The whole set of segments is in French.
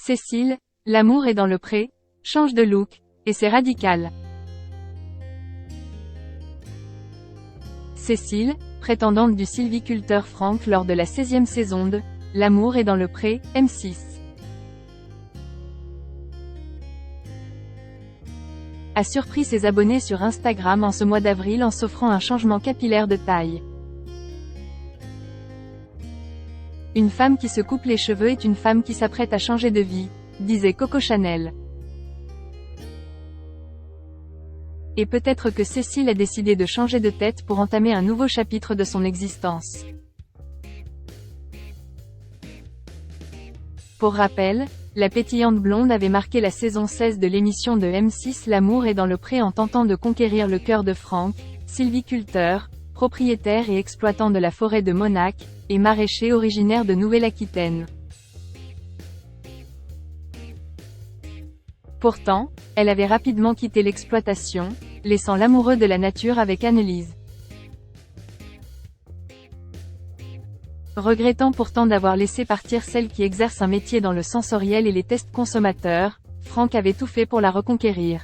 Cécile, l'amour est dans le pré, change de look, et c'est radical. Cécile, prétendante du sylviculteur Franck lors de la 16e saison de L'amour est dans le pré, M6. A surpris ses abonnés sur Instagram en ce mois d'avril en s'offrant un changement capillaire de taille. Une femme qui se coupe les cheveux est une femme qui s'apprête à changer de vie, disait Coco Chanel. Et peut-être que Cécile a décidé de changer de tête pour entamer un nouveau chapitre de son existence. Pour rappel, la pétillante blonde avait marqué la saison 16 de l'émission de M6 L'amour est dans le pré en tentant de conquérir le cœur de Franck, sylviculteur, propriétaire et exploitant de la forêt de Monac, et maraîcher originaire de Nouvelle-Aquitaine. Pourtant, elle avait rapidement quitté l'exploitation, laissant l'amoureux de la nature avec Annelise. Regrettant pourtant d'avoir laissé partir celle qui exerce un métier dans le sensoriel et les tests consommateurs, Franck avait tout fait pour la reconquérir.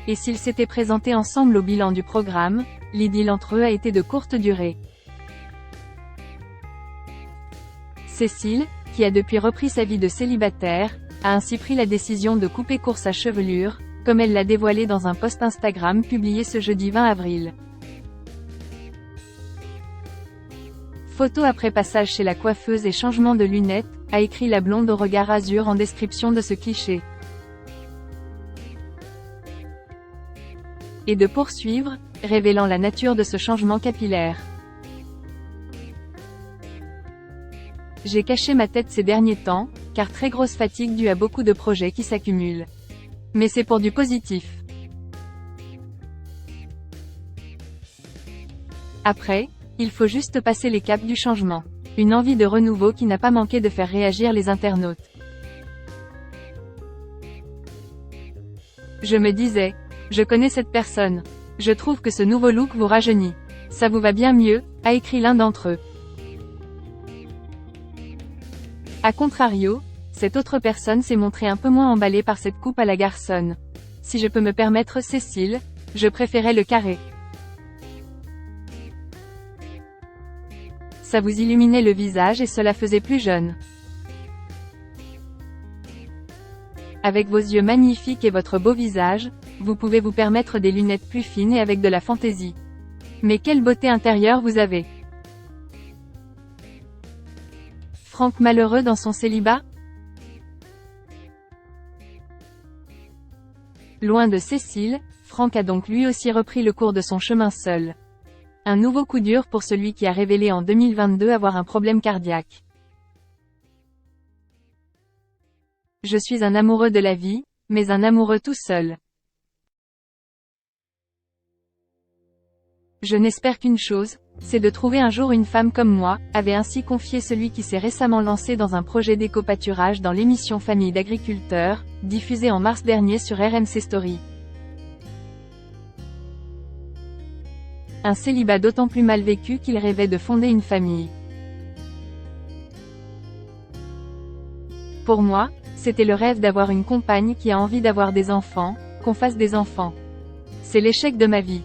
Et s'ils s'étaient présentés ensemble au bilan du programme, l'idylle entre eux a été de courte durée. Cécile, qui a depuis repris sa vie de célibataire, a ainsi pris la décision de couper court sa chevelure, comme elle l'a dévoilé dans un post Instagram publié ce jeudi 20 avril. Photo après passage chez la coiffeuse et changement de lunettes, a écrit la blonde au regard azur en description de ce cliché. Et de poursuivre, révélant la nature de ce changement capillaire. J'ai caché ma tête ces derniers temps, car très grosse fatigue due à beaucoup de projets qui s'accumulent. Mais c'est pour du positif. Après, il faut juste passer les caps du changement. Une envie de renouveau qui n'a pas manqué de faire réagir les internautes. Je me disais, je connais cette personne. Je trouve que ce nouveau look vous rajeunit. Ça vous va bien mieux, a écrit l'un d'entre eux. A contrario, cette autre personne s'est montrée un peu moins emballée par cette coupe à la garçonne. Si je peux me permettre Cécile, je préférais le carré. Ça vous illuminait le visage et cela faisait plus jeune. Avec vos yeux magnifiques et votre beau visage, vous pouvez vous permettre des lunettes plus fines et avec de la fantaisie. Mais quelle beauté intérieure vous avez! Franck malheureux dans son célibat? Loin de Cécile, Franck a donc lui aussi repris le cours de son chemin seul. Un nouveau coup dur pour celui qui a révélé en 2022 avoir un problème cardiaque. Je suis un amoureux de la vie, mais un amoureux tout seul. Je n'espère qu'une chose, c'est de trouver un jour une femme comme moi, avait ainsi confié celui qui s'est récemment lancé dans un projet d'éco-pâturage dans l'émission Famille d'agriculteurs, diffusée en mars dernier sur RMC Story. Un célibat d'autant plus mal vécu qu'il rêvait de fonder une famille. Pour moi, c'était le rêve d'avoir une compagne qui a envie d'avoir des enfants, qu'on fasse des enfants. C'est l'échec de ma vie.